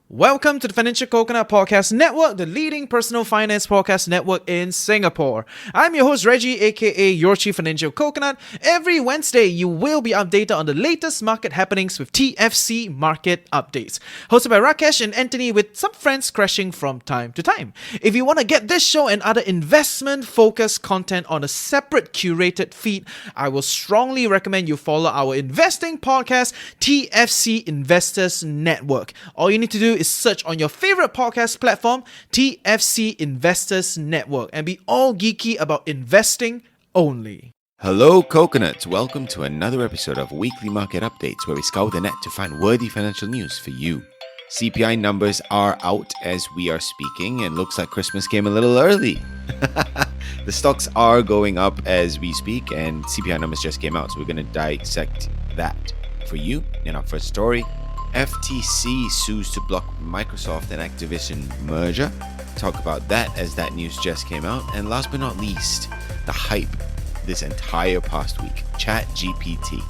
Welcome to the Financial Coconut Podcast Network, the leading personal finance podcast network in Singapore. I'm your host Reggie, aka your Chief Financial Coconut. Every Wednesday, you will be updated on the latest market happenings with TFC Market Updates. Hosted by Rakesh and Anthony, with some friends crashing from time to time. If you want to get this show and other investment-focused content on a separate curated feed, I will strongly recommend you follow our investing podcast, TFC Investors Network. All you need to do is search on your favorite podcast platform, TFC Investors Network, and be all geeky about investing only. Hello, coconuts. Welcome to another episode of Weekly Market Updates, where we scour the net to find worthy financial news for you. CPI numbers are out as we are speaking, and looks like Christmas came a little early. The stocks are going up as we speak, and CPI numbers just came out, so we're going to dissect that for you in our first story. FTC sues to block Microsoft and Activision merger. Talk about that as that news just came out. And last but not least, the hype this entire past week, ChatGPT.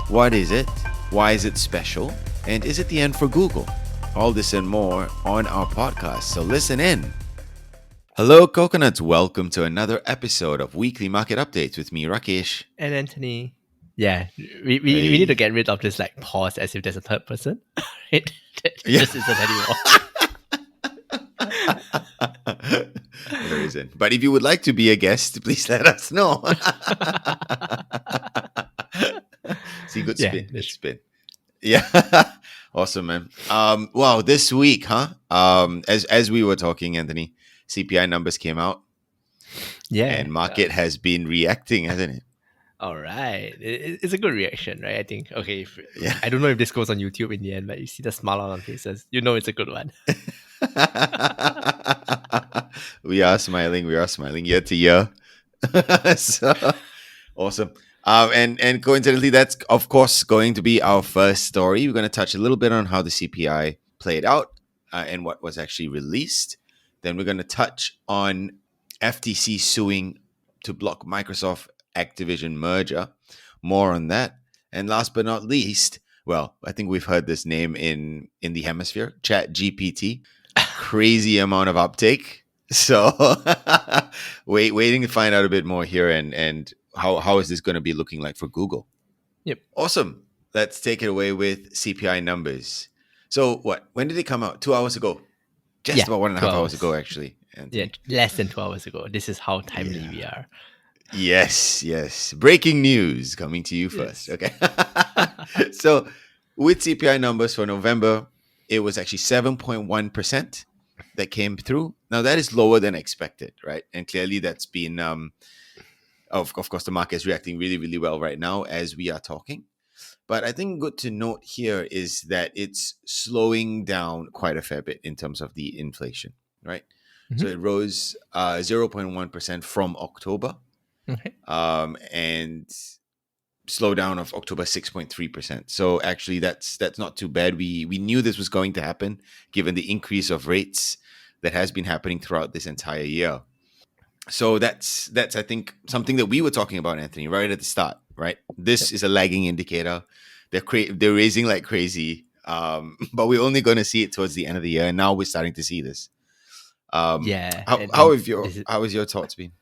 What is it? Why is it special? And is it the end for Google? All this and more on our podcast, so listen in. Hello, coconuts. Welcome to another episode of Weekly Market Updates with me, Rakesh. And Anthony. Yeah, we need to get rid of this like pause as if there's a third person. It just isn't anymore. There isn't. But if you would like to be a guest, please let us know. See, good spin. Good spin. Yeah. Awesome, man. Wow, this week, as we were talking, Anthony, CPI numbers came out. Yeah. And market has been reacting, hasn't it? All right. It's a good reaction, right? I think. Okay. I don't know if this goes on YouTube in the end, but you see the smile on our faces, you know it's a good one. We are smiling year to year. So awesome. And coincidentally, that's of course going to be our first story. We're going to touch a little bit on how the CPI played out and what was actually released. Then we're going to touch on FTC suing to block Microsoft Activision merger. More on that. And last but not least, well, I think we've heard this name in the hemisphere, ChatGPT. Crazy amount of uptake. So waiting to find out a bit more here and how is this going to be looking like for Google. Yep. Awesome. Let's take it away with CPI numbers. So when did it come out? 2 hours ago. Just about 1.5 hours ago, actually. Yeah, less than 2 hours ago. This is how timely we are. Yes. Breaking news coming to you first. Okay. So with CPI numbers for November, it was actually 7.1% that came through. Now that is lower than expected, right? And clearly that's been, of course, the market is reacting really, really well right now as we are talking. But I think good to note here is that it's slowing down quite a fair bit in terms of the inflation, right? Mm-hmm. So it rose 0.1% from October. Okay. And slowdown of October 6.3%. So actually that's not too bad. We knew this was going to happen given the increase of rates that has been happening throughout this entire year. So that's I think something that we were talking about, Anthony, right at the start, right? This is a lagging indicator. They're raising like crazy, but we're only going to see it towards the end of the year, and now we're starting to see this. How has your thoughts been?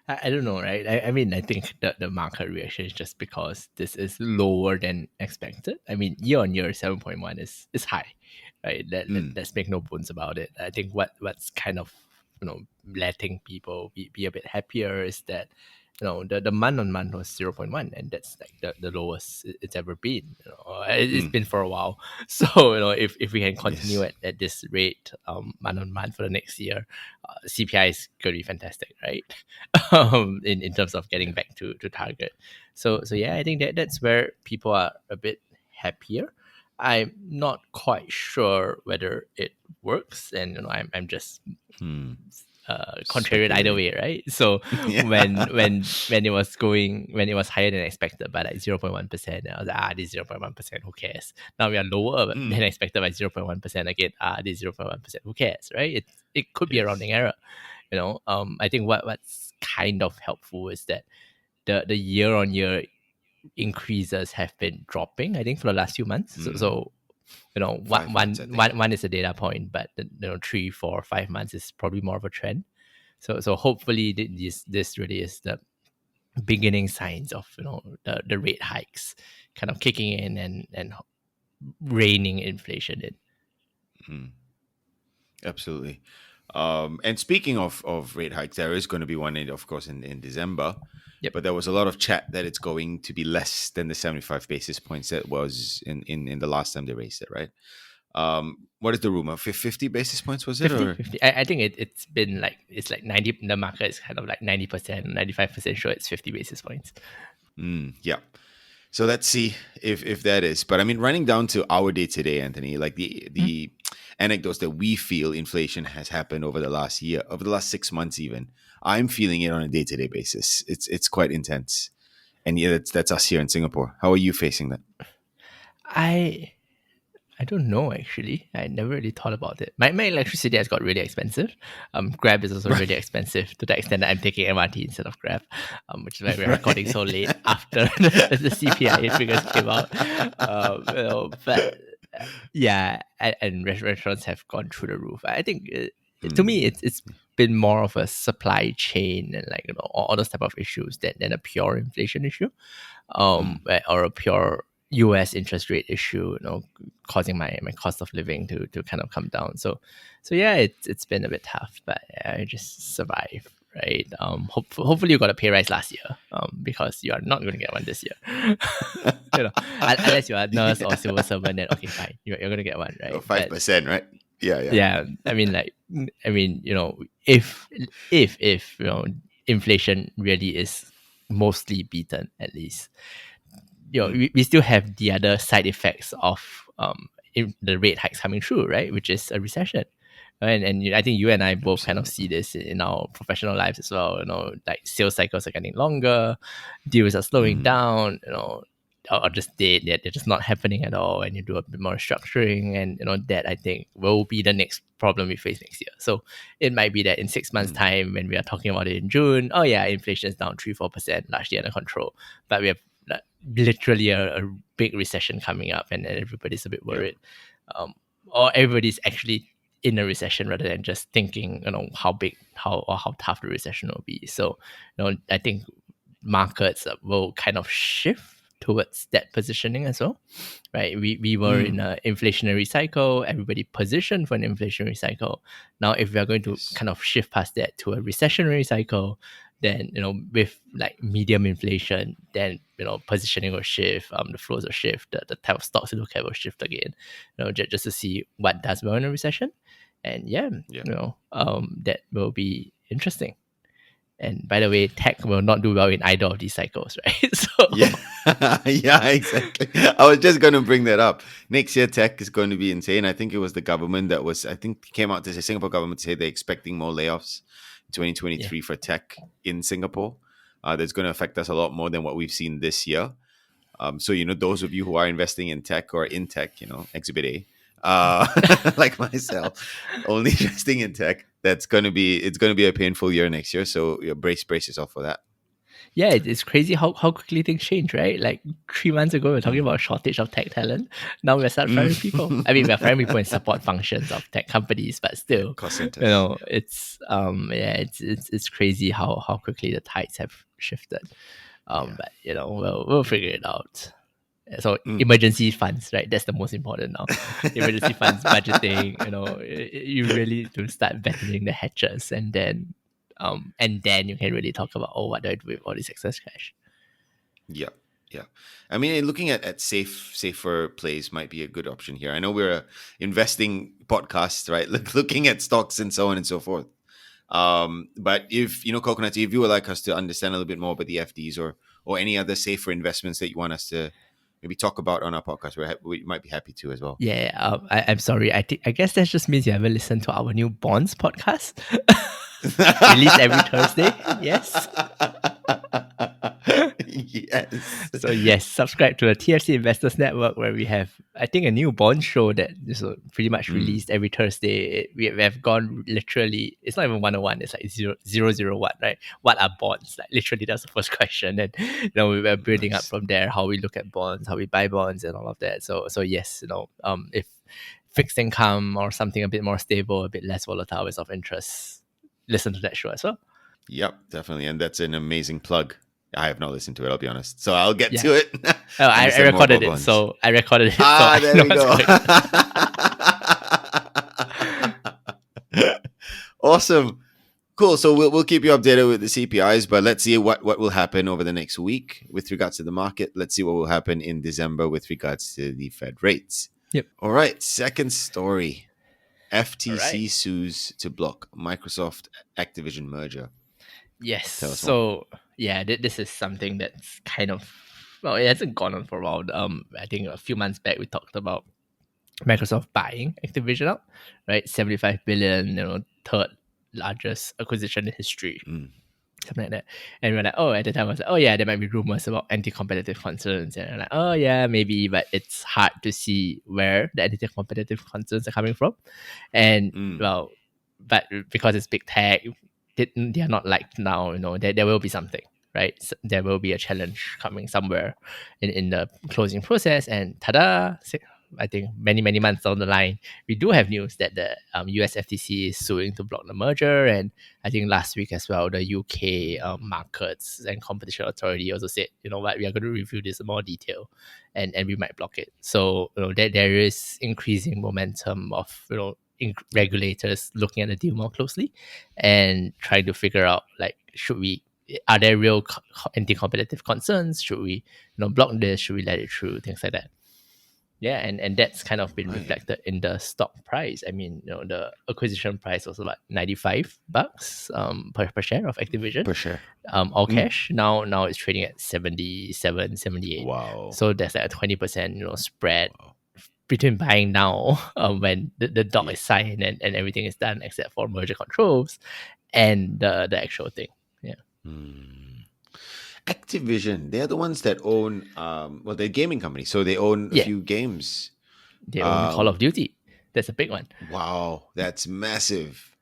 I don't know, right? I mean, I think the market reaction is just because this is lower than expected. I mean, year on year, 7.1 is high, right? Let's make no bones about it. I think what's kind of letting people be a bit happier is that the month on month was 0.1, and that's like the lowest it's ever been. It's been for a while. So if we can continue at this rate month on month for the next year, CPI is going to be fantastic, right? In terms of getting back to target. So yeah, I think that's where people are a bit happier. I'm not quite sure whether it works, and I'm just contrarian either way, right? So when it was higher than expected by like 0.1%, I was like, this 0.1%, who cares? Now we are lower than expected by 0.1% again. This 0.1%, who cares, right? It could be a rounding error. I think what's kind of helpful is that the year on year increases have been dropping, I think, for the last few months. So 5 months, I think. One is a data point, but 3, 4, 5 months is probably more of a trend. So hopefully this really is the beginning signs of the rate hikes kind of kicking in and reining inflation in. Absolutely. And speaking of rate hikes, there is going to be one, of course, in December. Yep. But there was a lot of chat that it's going to be less than the 75 basis points that was in the last time they raised it, right? What is the rumor? 50 basis points, was it? 50, Or? 50. I think it's been like, it's like 90, the market is kind of like 90%, 95% sure it's 50 basis points. Yeah. So let's see if that is. But I mean, running down to our day today, Anthony, like the anecdotes that we feel inflation has happened over the last year, over the last 6 months even, I'm feeling it on a day-to-day basis. It's quite intense. And yeah, that's us here in Singapore. How are you facing that? I don't know, actually. I never really thought about it. My electricity has got really expensive. Grab is also really expensive to the extent that I'm taking MRT instead of Grab, which is why we're recording so late after the CPI figures came out. But yeah, and restaurants have gone through the roof. I think to me, it's been more of a supply chain and like all those type of issues than a pure inflation issue, or a pure US interest rate issue, causing my cost of living to kind of come down. So yeah, it's been a bit tough, but I just survive, right? Hopefully you got a pay rise last year, because you are not going to get one this year. Unless you are a nurse or civil servant, then okay, fine, you're going to get one, right? 5%, right? Yeah. Yeah. I mean, if inflation really is mostly beaten, at least, we still have the other side effects of the rate hikes coming through, right? Which is a recession. And I think you and I both kind of see this in our professional lives as well. Like sales cycles are getting longer, deals are slowing down, or just they're just not happening at all, and you do a bit more structuring, and that I think will be the next problem we face next year. So it might be that in 6 months' time, when we are talking about it in June, oh yeah, inflation is down 3-4%, largely under control, but we have literally a big recession coming up, and everybody's a bit worried, or everybody's actually in a recession rather than just thinking how big, how tough the recession will be. So I think markets will kind of shift towards that positioning as well, right? We were in an inflationary cycle, everybody positioned for an inflationary cycle. Now if we are going to kind of shift past that to a recessionary cycle, then with like medium inflation, then positioning will shift, the flows will shift, the type of stocks you look at will shift again, just to see what does well in a recession. And that will be interesting. And by the way, tech will not do well in either of these cycles, right? So yeah, exactly. I was just going to bring that up. Next year, tech is going to be insane. I think it was the government came out to say, Singapore government to say they're expecting more layoffs in 2023 for tech in Singapore. That's going to affect us a lot more than what we've seen this year. So, those of you who are investing in tech or in tech, Exhibit A, like myself, only investing in tech, it's going to be a painful year next year. So brace yourself for that. Yeah, it's crazy how quickly things change, right? Like 3 months ago, we were talking about a shortage of tech talent. Now we're starting firing people. I mean, we're firing people in support functions of tech companies, but still, cost centers. It's crazy how quickly the tides have shifted. But we'll figure it out. So emergency funds, right? That's the most important now. Emergency funds budgeting. You really need to start battling the hatches, and then you can really talk about, what do I do with all this excess cash? Yeah. I mean, looking at safer plays might be a good option here. I know we're a investing podcast, right? Looking at stocks and so on and so forth. But if Coconut, if you would like us to understand a little bit more about the FDs or any other safer investments that you want us to maybe talk about on our podcast, we might be happy to as well. Yeah, I'm sorry. I guess that just means you haven't listened to our new bonds podcast. Released every Thursday. Yes. Yes. So yes, subscribe to the TFC Investors Network where we have, I think, a new bond show that is pretty much released every Thursday. We have gone literally, it's not even 101, it's like 001, right? What are bonds? Like literally that's the first question. And we were building up Nice. from there, how we look at bonds, how we buy bonds and all of that. So yes, if fixed income or something a bit more stable, a bit less volatile is of interest, listen to that show as well. Yep, definitely. And that's an amazing plug. I have not listened to it, I'll be honest. So I'll get Yeah. to it. Oh, I Understand more recorded about it, bonds. so I recorded it. Ah, so I there know we what's go. Awesome. Cool. So we'll keep you updated with the CPIs, but let's see what will happen over the next week with regards to the market. Let's see what will happen in December with regards to the Fed rates. Yep. All right. Second story. FTC All right. sues to block Microsoft Activision merger. Yes. Tell us So yeah, this is something that's kind of, well, it hasn't gone on for a while. I think a few months back we talked about Microsoft buying Activision out, right? 75 billion, third largest acquisition in history. Something like that. And we were like, oh, at the time I was like, oh yeah, there might be rumors about anti-competitive concerns. And I'm like, oh yeah, maybe, but it's hard to see where the anti-competitive concerns are coming from. And well, but because it's big tech, they are not liked now, there will be something, right? So there will be a challenge coming somewhere in the closing process. And ta-da, I think many months down the line, we do have news that the US FTC is suing to block the merger. And I think last week as well, the UK Markets and Competition Authority also said, you know what, we are going to review this in more detail, and we might block it. So there is increasing momentum of regulators looking at the deal more closely and trying to figure out, like, are there real anti-competitive concerns? Should we block this? Should we let it through? Things like that. Yeah, and that's kind of been reflected in the stock price. I mean, the acquisition price was about $95 per share of Activision. Per share. All cash. Now it's trading at 77, 78. Wow. So there's like a 20% spread between buying now when the doc is signed and everything is done except for merger controls and the actual thing. Yeah. Activision, they're the ones that own, they're a gaming company, so they own a few games. They own Call of Duty. That's a big one. Wow, that's massive.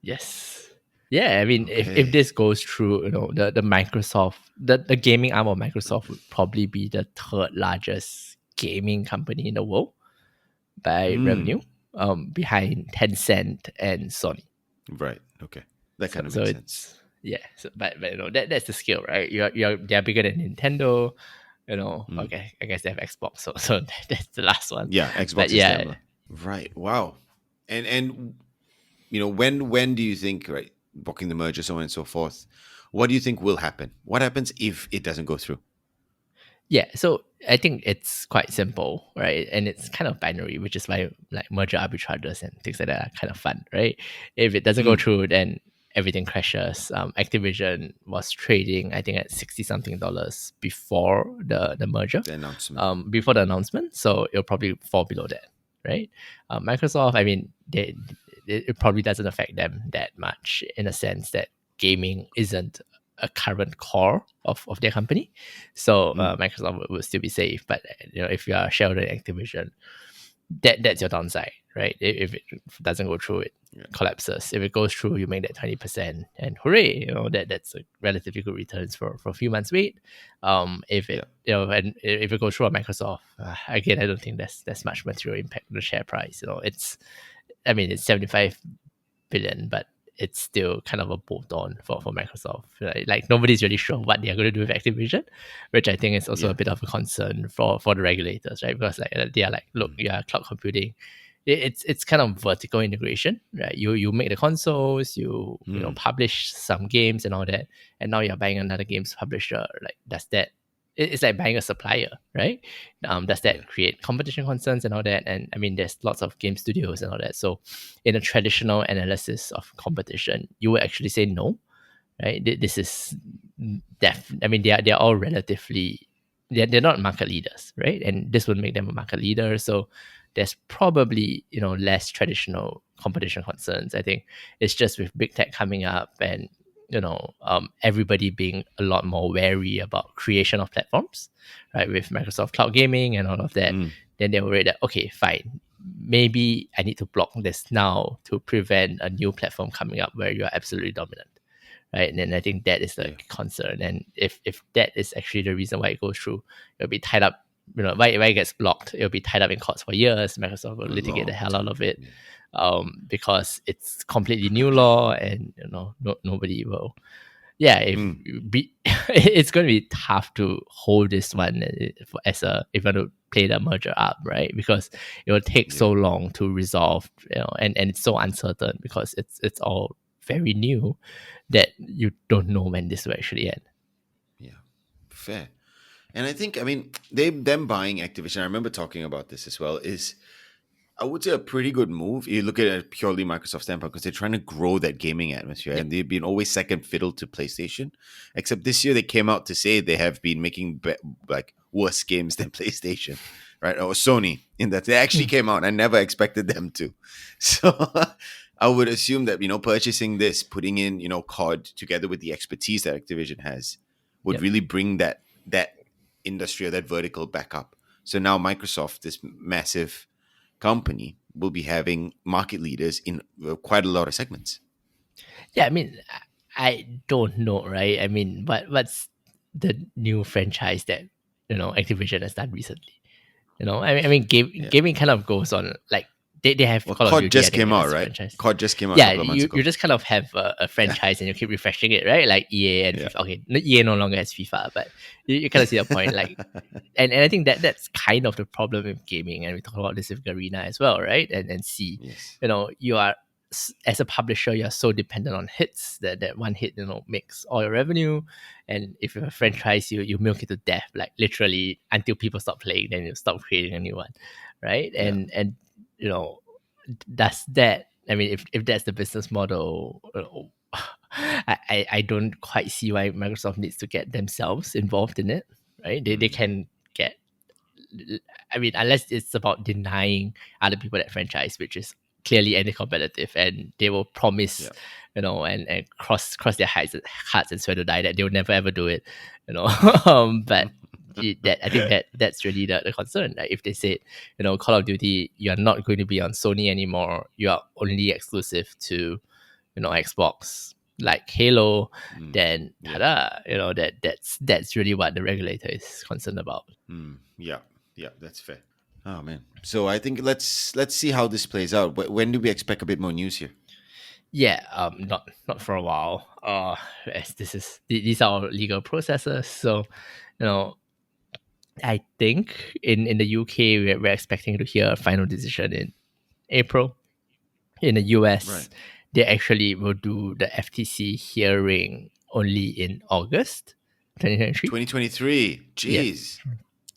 Yes. Yeah, I mean, if this goes through, the Microsoft, the gaming arm of Microsoft would probably be the third largest gaming company in the world by revenue, behind Tencent and Sony. Right. Okay. That kind of makes sense. Yeah, but that's the scale, right? They're bigger than Nintendo, Okay, I guess they have Xbox, so that's the last one. Yeah, Xbox is them. Right. Wow. And when do you think, right, blocking the merger, so on and so forth, what do you think will happen? What happens if it doesn't go through? Yeah, so I think it's quite simple, right? And it's kind of binary, which is why like merger arbitrages and things like that are kind of fun, right? If it doesn't go through, then everything crashes. Activision was trading, I think, at $60-something before the merger, the announcement. Before the announcement. So it'll probably fall below that, right? Microsoft, I mean, it probably doesn't affect them that much in a sense that gaming isn't a current core of their company. So Microsoft will still be safe. But if you are a shareholder in Activision, that's your downside, right? If it doesn't go through, it collapses. If it goes through, you make that 20%, and hooray, that's a relatively good returns for a few months wait. If it and if it goes through on Microsoft, again, I don't think that's much material impact on the share price. It's 75 billion, but it's still kind of a bolt-on for Microsoft. Right? Like nobody's really sure what they're going to do with Activision, which I think is also a bit of a concern for the regulators, right? Because they are like, look, cloud computing, it's kind of vertical integration, right? You make the consoles, you publish some games and all that, and now you're buying another games publisher. Like, does that? It's like buying a supplier, right? Does that create competition concerns and all that? And I mean, there's lots of game studios and all that. So, in a traditional analysis of competition, you would actually say no, right? This is I mean, they're all relatively, they're not market leaders, right? And this would make them a market leader. So, there's probably less traditional competition concerns. I think it's just with big tech coming up and everybody being a lot more wary about creation of platforms, right? With Microsoft Cloud Gaming and all of that, then they were worried that, okay, fine, maybe I need to block this now to prevent a new platform coming up where you're absolutely dominant, right? And then I think that is the concern. And if that is actually the reason why it goes through, it'll be tied up. Why it gets blocked, it'll be tied up in courts for years. Microsoft will litigate the hell out of it, because it's completely new law, and nobody will. Yeah, it's going to be tough to hold this one as a if you want to play the merger up, right? Because it will take so long to resolve, and it's so uncertain because it's all very new that you don't know when this will actually end. Yeah, fair. And I think, I mean, them buying Activision, I remember talking about this as well, is, I would say, a pretty good move. You look at it purely Microsoft standpoint, because they're trying to grow that gaming atmosphere, and they've been always second fiddle to PlayStation. Except this year they came out to say they have been making worse games than PlayStation, right? Or Sony, in that they actually came out. I never expected them to. So I would assume that, purchasing this, putting in, COD together with the expertise that Activision has, would really bring that industry or that vertical back up. So now Microsoft, this massive company, will be having market leaders in quite a lot of segments. Yeah, I mean, I don't know, right? I mean, what's the new franchise that Activision has done recently? Gaming kind of goes on like they have Call of COD Duty. just I think, came out, as a right? franchise. COD just came out a Yeah, couple of months ago. you just kind of have a franchise and you keep refreshing it, right? Like EA and FIFA. Okay, EA no longer has FIFA, but you kind of see the point. Like, and I think that's kind of the problem with gaming, and we talk about this with Garena as well, right? And see, you are, as a publisher, you're so dependent on hits that one hit makes all your revenue, and if you're a franchise, you milk it to death, like literally until people stop playing, then you stop creating a new one, right? And you know does that, I mean, if that's the business model, I don't quite see why Microsoft needs to get themselves involved in it, right? They can get, I mean, unless it's about denying other people that franchise, which is clearly anti-competitive, and they will promise, and cross their hearts and swear to die that they will never ever do it, but I think that's really the concern. Like if they said, Call of Duty, you're not going to be on Sony anymore, you are only exclusive to, Xbox, like Halo, then that's really what the regulator is concerned about. Yeah, that's fair. Oh man, so I think let's see how this plays out. When do we expect a bit more news here? Yeah, not for a while. As these are all legal processes, so I think in the UK we're expecting to hear a final decision in April. In the US, they actually will do the FTC hearing only in August 2023. 2023. Jeez.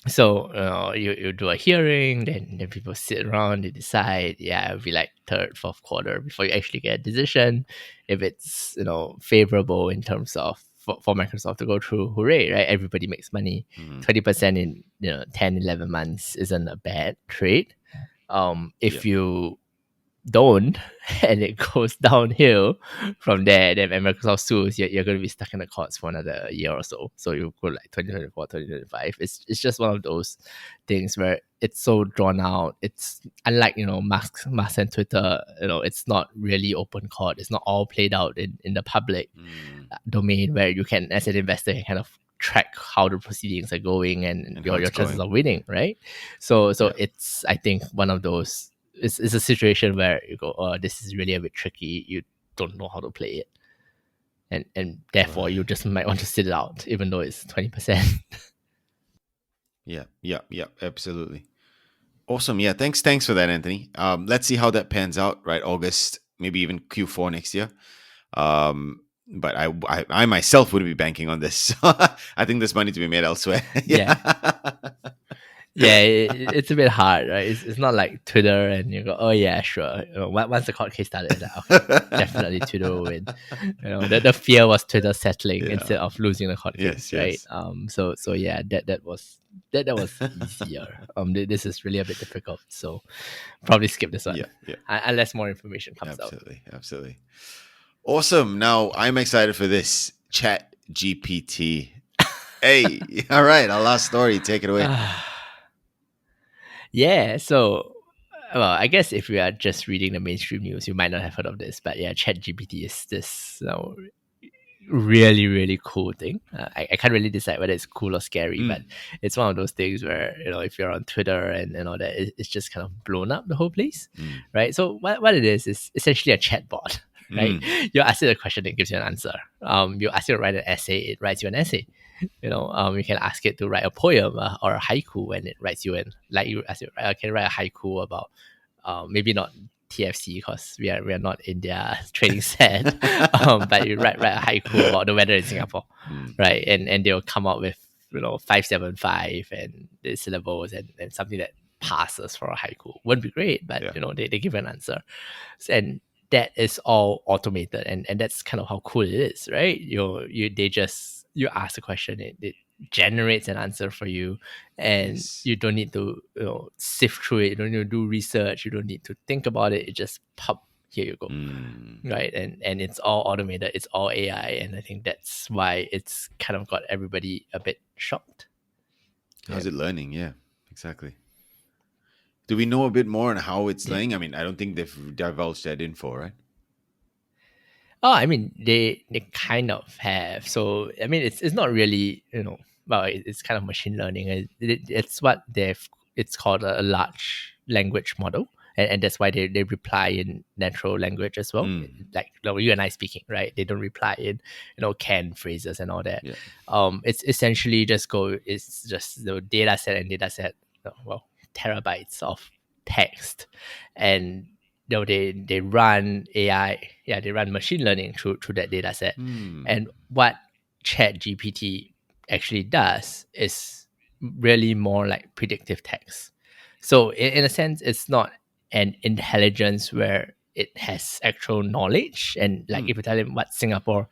So you do a hearing, then people sit around, they decide. Yeah, it'll be like third, fourth quarter before you actually get a decision. If it's favorable in terms of for Microsoft to go through, hooray, right? Everybody makes money. 20% in 10, 11 months isn't a bad trade. If you don't, and it goes downhill from there, then when Microsoft sues, you're going to be stuck in the courts for another year or so. So you go like 2024, 2025. It's just one of those things where it's so drawn out. It's unlike, Musk and Twitter, it's not really open court. It's not all played out in the public domain where you can, as an investor, can kind of track how the proceedings are going and your chances of winning, right? So it's, I think, one of those, it's a situation where you go, oh, this is really a bit tricky. You don't know how to play it, and therefore you just might want to sit it out, even though it's 20%. Yeah, absolutely. Awesome. Yeah, thanks for that, Anthony. Let's see how that pans out. Right, August, maybe even Q4 next year. But I myself would be banking on this. I think there's money to be made elsewhere. Yeah, it's a bit hard, right? It's not like Twitter and you go, oh yeah, sure. Once the court case started, it's like, okay, definitely Twitter will win. The fear was Twitter settling instead of losing the court case, right? So yeah, that was easier. This is really a bit difficult, so probably skip this one. Yeah. Unless more information comes out. Absolutely. Awesome. Now I'm excited for this. ChatGPT. Hey, all right. Our last story. Take it away. Yeah, so well, I guess if you are just reading the mainstream news, you might not have heard of this, but yeah, ChatGPT is this really really cool thing. I can't really decide whether it's cool or scary, but it's one of those things where if you're on Twitter and all that, it's just kind of blown up the whole place, right? So what it is essentially a chatbot, right? You ask it a question, it gives you an answer. You ask it to write an essay, it writes you an essay. You can ask it to write a poem or a haiku, and it writes you in. Like you ask it, can you write a haiku about, maybe not TFC because we are not in their training set, but you write a haiku about the weather in Singapore, right? And they'll come up with 575 and the syllables and something that passes for a haiku. Wouldn't be great, but they give an answer, and that is all automated, and that's kind of how cool it is, right? You ask a question, it generates an answer for you, and Yes. you don't need to sift through it, you don't need to do research, you don't need to think about it, it just pop, here you go. Right, and it's all automated, it's all AI, and I think that's why it's kind of got everybody a bit shocked. How's it learning? Yeah, exactly. Do we know a bit more on how it's learning? I mean, I don't think they've divulged that info, right? Oh, I mean, they kind of have. So, I mean, it's not really, well, it's kind of machine learning. It's what it's called a large language model. And that's why they reply in natural language as well. Like you and I speaking, right? They don't reply in, canned phrases and all that. Yeah. It's essentially it's just the data set, well, terabytes of text. And they run AI, they run machine learning through that data set. And what ChatGPT actually does is really more like predictive text. So in a sense, it's not an intelligence where it has actual knowledge. And like if you tell them what Singapore,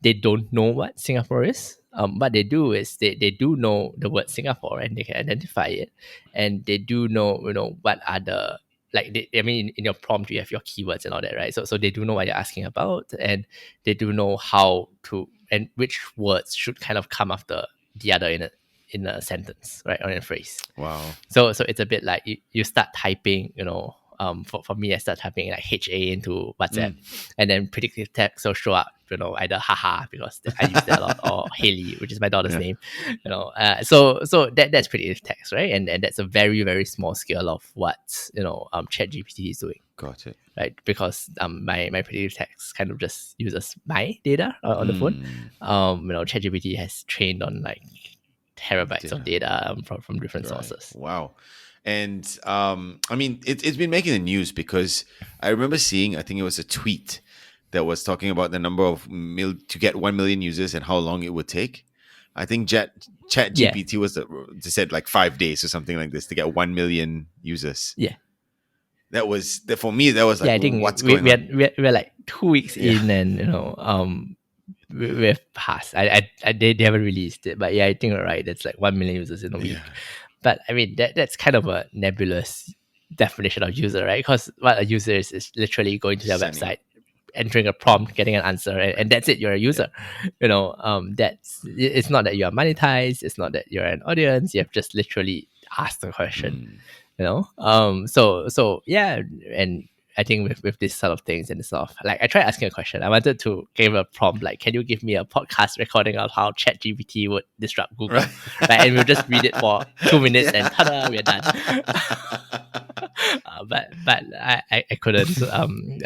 they don't know what Singapore is. What they do is they do know the word Singapore and they can identify it, and they do know what are the, like I mean, in your prompt you have your keywords and all that, right? So they do know what you're asking about, and they do know how to and which words should kind of come after the other in a sentence, right, or in a phrase. Wow. So it's a bit like you start typing, for me, I start typing like HA into WhatsApp, and then predictive text will show up, either haha, because I use that a lot, or Haley, which is my daughter's name, so that's predictive text, right? And that's a very, very small scale of what, ChatGPT is doing. Got it. Right, because my predictive text kind of just uses my data on the phone. ChatGPT has trained on like terabytes of data from different sources. Wow. And I mean, it's been making the news because I remember seeing, I think it was a tweet that was talking about the number of to get 1 million users and how long it would take. I think ChatGPT was they said like 5 days or something like this to get 1 million users. Yeah. That was for me. That was like, I think what's going on? We're like 2 weeks in, and we've passed. They haven't released it, but yeah, I think you're right. It's like 1 million users in a week. But I mean, that's kind of a nebulous definition of user, right? Because what a user is literally going to their website, entering a prompt, getting an answer, and that's it. You're a user. It's not that you are monetized. It's not that you're an audience. You have just literally asked the question. So yeah, and I think with this sort of things and stuff, like I tried asking a question. I wanted to give a prompt like, can you give me a podcast recording of how ChatGPT would disrupt Google? Right? And we'll just read it for 2 minutes and ta-da, we're done. But I couldn't.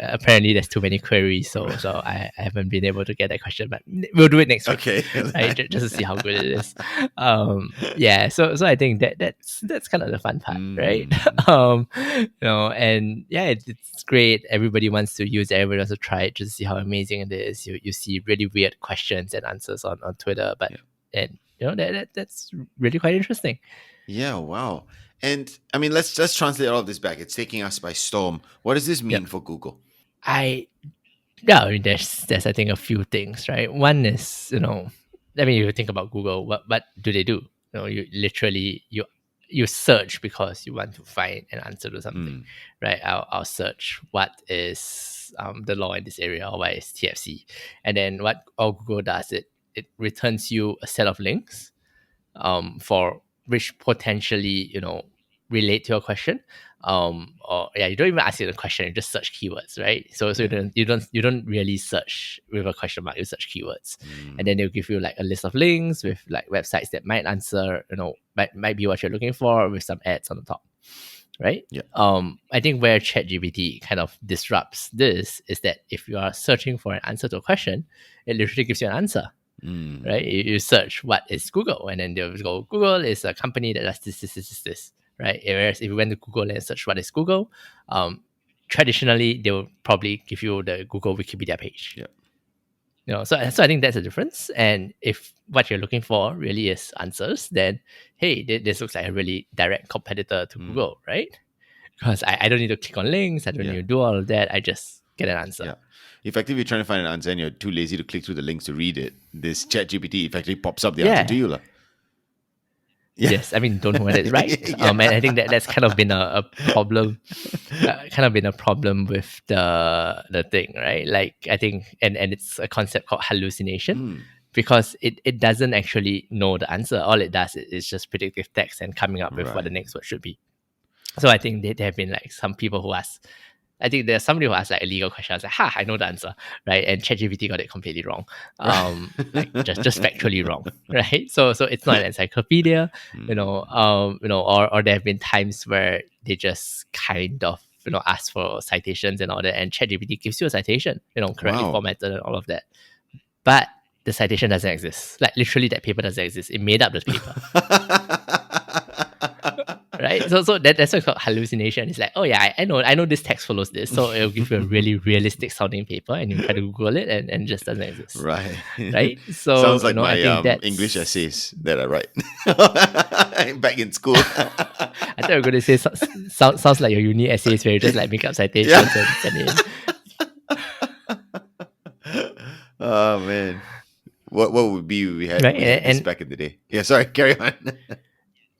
Apparently there's too many queries, so I haven't been able to get that question. But we'll do it next week. Okay, right? Just to see how good it is. Yeah. So I think that's kind of the fun part, right? And yeah, it's great. Everybody wants to use it. Everybody wants to try it just to see how amazing it is. You see really weird questions and answers on Twitter, but and that's really quite interesting. Yeah. Wow. And I mean, let's just translate all of this back. It's taking us by storm. What does this mean for Google? I mean, there's I think a few things, right? One is, I mean, if you think about Google, what do they do? You literally you search because you want to find an answer to something, right? I'll search what is is the law in this area, or what is TFC. And then what all Google does, it returns you a set of links for which potentially, relate to your question. Or yeah, you don't even ask it a question, you just search keywords, right? So you don't really search with a question mark, you search keywords. And then they'll give you like a list of links with like websites that might answer, might be what you're looking for, with some ads on the top. Right? Yeah. I think where ChatGPT kind of disrupts this is that if you are searching for an answer to a question, it literally gives you an answer. Right? You search what is Google, and then they'll go, Google is a company that does this. Right? Whereas if you went to Google and search what is Google, traditionally they will probably give you the Google Wikipedia page. Yeah. So I think that's the difference. And if what you're looking for really is answers, then hey, this looks like a really direct competitor to Google, right? Because I don't need to click on links, I don't need to do all of that. I just get an answer. Yeah. Effectively, you're trying to find an answer and you're too lazy to click through the links to read it. This ChatGPT effectively pops up the answer to you. Yeah. Yes, I mean, don't know whether it's right. And I think that's kind of been a problem, with the thing, right? Like I think, and it's a concept called hallucination, because it doesn't actually know the answer. All it does is just predictive text and coming up with what the next word should be. So I think there have been like some people who ask. I think there's somebody who asked like a legal question. I was like, I know the answer, right? And ChatGPT got it completely wrong, like just factually wrong, right? So it's not an encyclopedia, or there have been times where they just kind of ask for citations and all that, and ChatGPT gives you a citation, correctly formatted and all of that, but the citation doesn't exist. Like literally, that paper doesn't exist. It made up the paper. Right, so that's what's called hallucination. It's like, oh yeah, I know this text follows this, so it'll give you a really realistic sounding paper, and you try to Google it, and it just doesn't exist. Right. So sounds like my I think English essays that I write back in school. I thought you were going to say sounds like your uni essays where you just like make up citations and send it in. Oh man, what would be we had this back in the day? Yeah, sorry, carry on.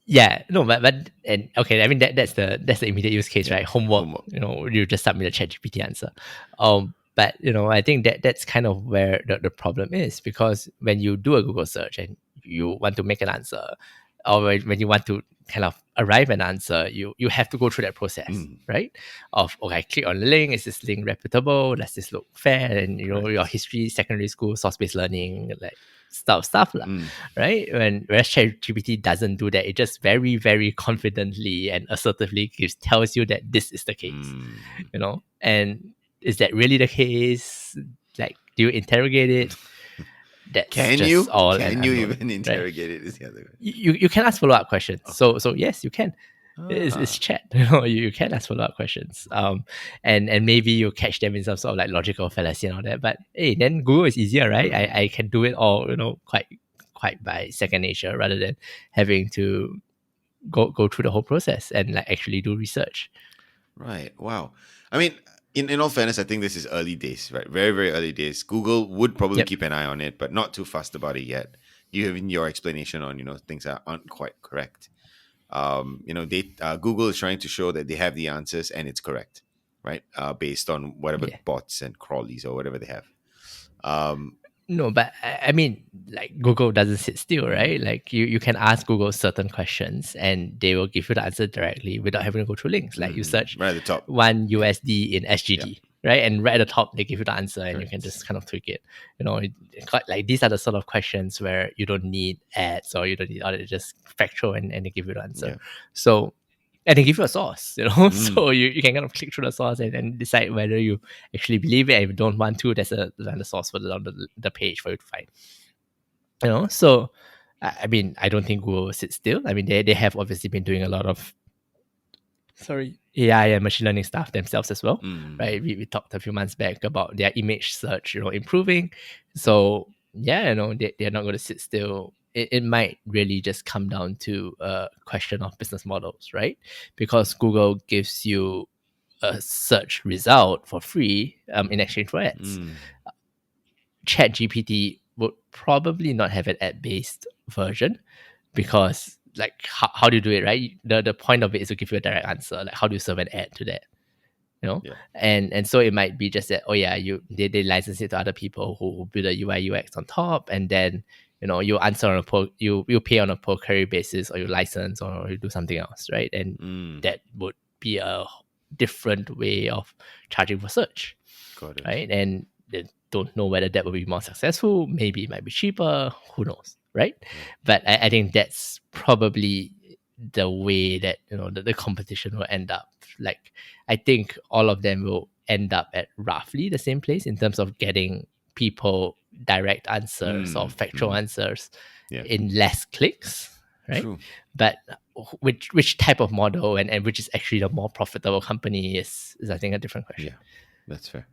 Yeah, no, but and okay, I mean that's the immediate use case, right? Homework. You just submit a ChatGPT answer. But I think that's kind of where the problem is, because when you do a Google search and you want to make an answer, or when you want to kind of arrive at an answer, you have to go through that process, right? Of okay, click on the link. Is this link reputable? Does this look fair? And your history, secondary school, source-based learning, like stuff, right? Whereas ChatGPT doesn't do that. It just very, very confidently and assertively tells you that this is the case, And is that really the case? Like, do you interrogate it? That's can just you? All can you even interrogate it? Is the other way. You can ask follow-up questions. So yes, you can. It's chat. You can ask follow-up questions. And maybe you catch them in some sort of like logical fallacy and all that. But hey, then Google is easier, right? I can do it all, quite by second nature, rather than having to go through the whole process and like actually do research. Right. Wow. I mean, in all fairness, I think this is early days, right? Very, very early days. Google would probably keep an eye on it, but not too fast about it yet. You have your explanation on, things that aren't quite correct. Google is trying to show that they have the answers and it's correct, right? Based on whatever bots and crawlies or whatever they have. No, but I mean, like Google doesn't sit still, right? Like you can ask Google certain questions and they will give you the answer directly without having to go through links. Like you search right at the top, $1 USD in SGD, right? And right at the top, they give you the answer and you can just kind of tweak it. Like these are the sort of questions where you don't need ads or you don't need all that, just factual and they give you the answer. Yeah. So, and they give you a source, so you can kind of click through the source and decide whether you actually believe it. And if you don't want to, there's another source for the page for you to find. So I mean, I don't think Google will sit still. I mean, they have obviously been doing a lot of AI and machine learning stuff themselves as well, right? We talked a few months back about their image search, improving. So yeah, they're not going to sit still. It might really just come down to a question of business models, right? Because Google gives you a search result for free in exchange for ads. ChatGPT would probably not have an ad-based version because, like, how do you do it, right? The point of it is to give you a direct answer. Like, how do you serve an ad to that? Yeah. and so it might be just that, oh yeah, they license it to other people who build a UI UX on top, and then you answer on you pay on a per query basis, or you license, or you do something else, right? And that would be a different way of charging for search, Got it. right? And they don't know whether that will be more successful. Maybe it might be cheaper. Who knows, right? But I think that's probably the way that the competition will end up. Like, I think all of them will end up at roughly the same place in terms of getting people direct answers or factual answers Yeah. in less clicks, right? True. But which type of model and which is actually the more profitable company is I think a different question. Yeah, that's fair.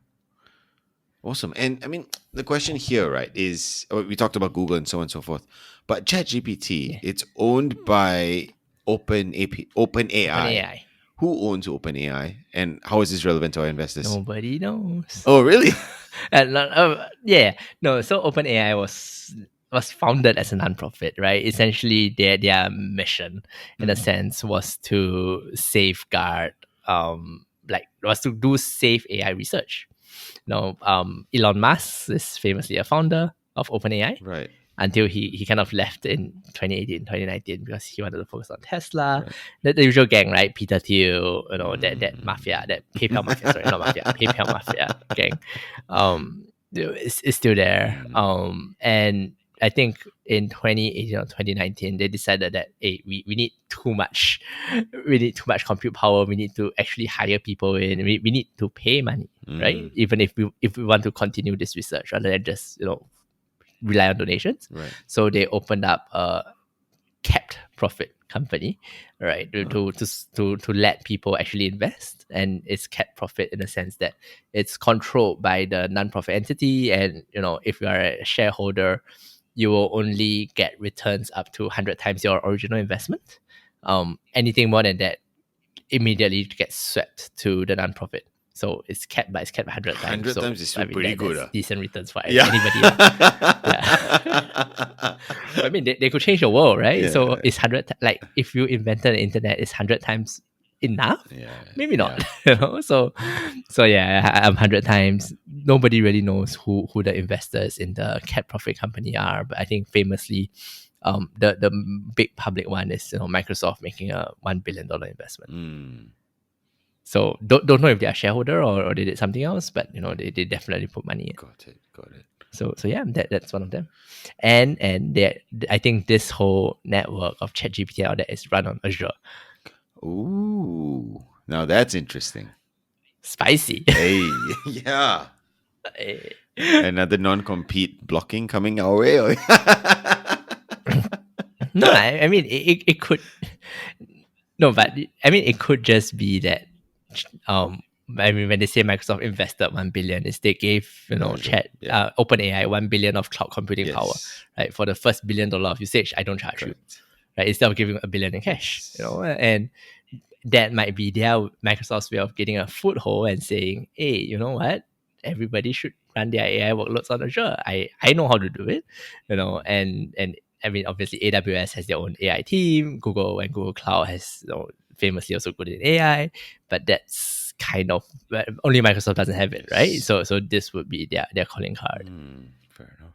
Awesome. And I mean, the question here, right, is we talked about Google and so on and so forth, but ChatGPT, it's owned by OpenAI. OpenAI. Who owns OpenAI, and how is this relevant to our investors? Nobody knows. Oh, really? Yeah. No, so OpenAI was founded as a nonprofit, right? Essentially, their mission, in a sense, was to safeguard, was to do safe AI research. Elon Musk is famously a founder of OpenAI. Right. Until he kind of left in 2018, 2019 because he wanted to focus on Tesla. Right. The usual gang, right? Peter Thiel, that mafia, that PayPal mafia, sorry, not mafia, PayPal mafia gang, is still there. And I think in 2018 or 2019, they decided that, hey, we need too much compute power. We need to actually hire people in. We need to pay money, right? Even if we want to continue this research rather than just rely on donations. Right. So they opened up a capped profit company, right, to let people actually invest. And it's capped profit in the sense that it's controlled by the non-profit entity, and if you are a shareholder, you will only get returns up to 100 times your original investment. Anything more than that immediately gets swept to the non-profit. So it's capped by 100 times. 100 times is still pretty good. Decent returns for anybody. I mean, they could change the world, right? So it's 100. Like, if you invented the internet, is 100 times enough? Maybe not. So yeah, 100 times. Nobody really knows who the investors in the cap profit company are, but I think famously, the big public one is Microsoft making a $1 billion investment. So don't know if they are shareholder or they did something else, but they definitely put money in. Got it. So yeah, that's one of them. And I think this whole network of ChatGPT out there is run on Azure. Ooh, now that's interesting. Spicy. Hey, yeah. Hey. Another non-compete blocking coming our way? No, I mean it could. No, but I mean it could just be that. I mean, when they say Microsoft invested $1 billion, is they gave OpenAI $1 billion of cloud computing power, right? For the first $1 billion of usage, I don't charge you, right? Instead of giving $1 billion in cash, and that might be their Microsoft's way of getting a foothold and saying, hey, you know what? Everybody should run their AI workloads on Azure. I know how to do it, and I mean, obviously AWS has their own AI team. Google and Google Cloud has famously also good in AI, but that's kind of only Microsoft doesn't have it, right? So this would be their calling card. Fair enough.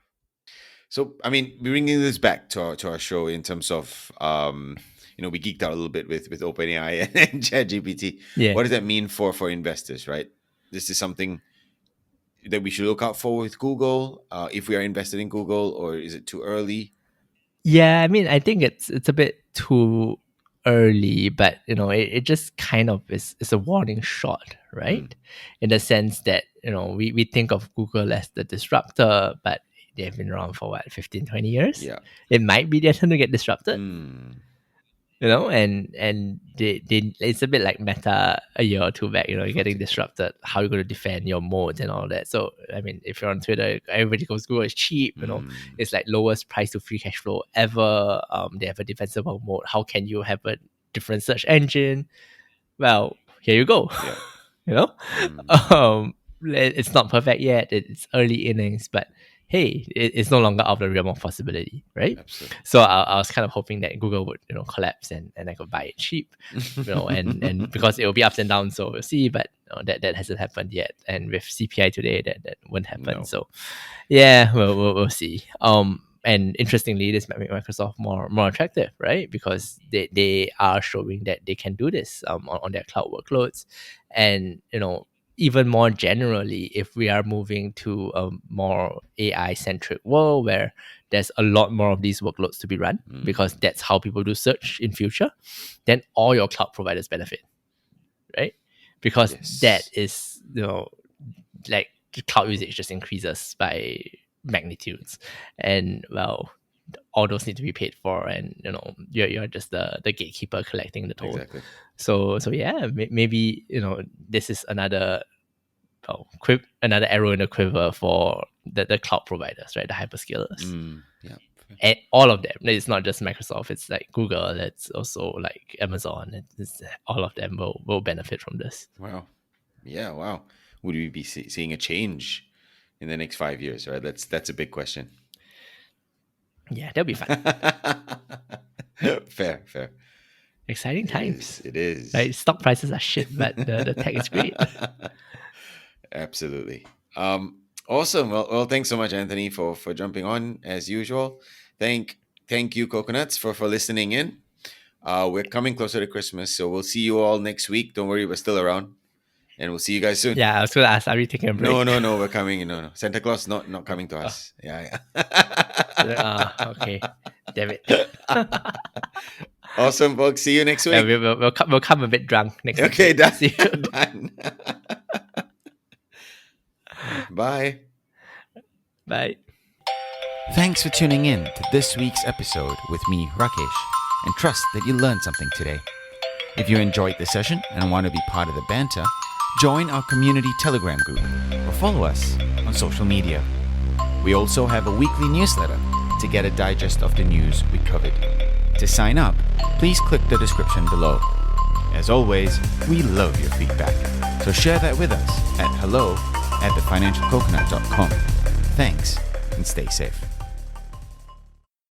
So I mean, bringing this back to our show in terms of we geeked out a little bit with OpenAI and ChatGPT. Yeah. What does that mean for investors, right? This is something that we should look out for with Google, if we are invested in Google, or is it too early? Yeah, I mean, I think it's a bit too early, but it just kind of is a warning shot, right? In the sense that we think of Google as the disruptor, but they've been around for what, 15, 20 years? Yeah. It might be their turn to get disrupted. And they it's a bit like Meta a year or two back, you're getting disrupted. How are you going to defend your modes and all that? So, I mean, if you're on Twitter, everybody goes, Google is cheap, it's like lowest price to free cash flow ever. They have a defensible mode. How can you have a different search engine? Well, here you go. Yeah. It's not perfect yet. It's early innings, but hey, it's no longer out of the realm of possibility, right? Absolutely. So I was kind of hoping that Google would, collapse and I could buy it cheap, and because it will be ups and downs, so we'll see. But that hasn't happened yet, and with CPI today, that won't happen. No. So yeah, we'll see. And interestingly, this might make Microsoft more attractive, right? Because they are showing that they can do this on their cloud workloads, and even more generally, if we are moving to a more AI centric world where there's a lot more of these workloads to be run, because that's how people do search in future, then all your cloud providers benefit, right? Because that is like the cloud usage just increases by magnitudes, and well, all those need to be paid for, and you're just the gatekeeper collecting the toll. Exactly. So yeah, maybe this is another arrow in the quiver for the cloud providers, right? The hyperscalers. Yeah. And all of them. It's not just Microsoft. It's like Google. It's also like Amazon. All of them will benefit from this. Wow. Yeah. Wow. Would we be seeing a change in the next 5 years? Right. That's a big question. Yeah, that'll be fun. Fair. Exciting times. It is. Right? Stock prices are shit, but the tech is great. Absolutely. Awesome. Well, thanks so much, Anthony, for jumping on as usual. Thank you, Coconuts, for listening in. We're coming closer to Christmas, so we'll see you all next week. Don't worry, we're still around, and we'll see you guys soon. Yeah, I was going to ask, are we taking a break? No, we're coming. No, Santa Claus not coming to us. Yeah. Okay. Damn it. Awesome, folks. See you next week. Yeah, we'll come a bit drunk next week. Okay, done. See you. Done. Bye. Bye. Thanks for tuning in to this week's episode with me, Rakesh, and trust that you learned something today. If you enjoyed the session and want to be part of the banter, join our community Telegram group or follow us on social media. We also have a weekly newsletter to get a digest of the news we covered. To sign up, please click the description below. As always, we love your feedback, so share that with us at hello@thefinancialcoconut.com. Thanks, and stay safe.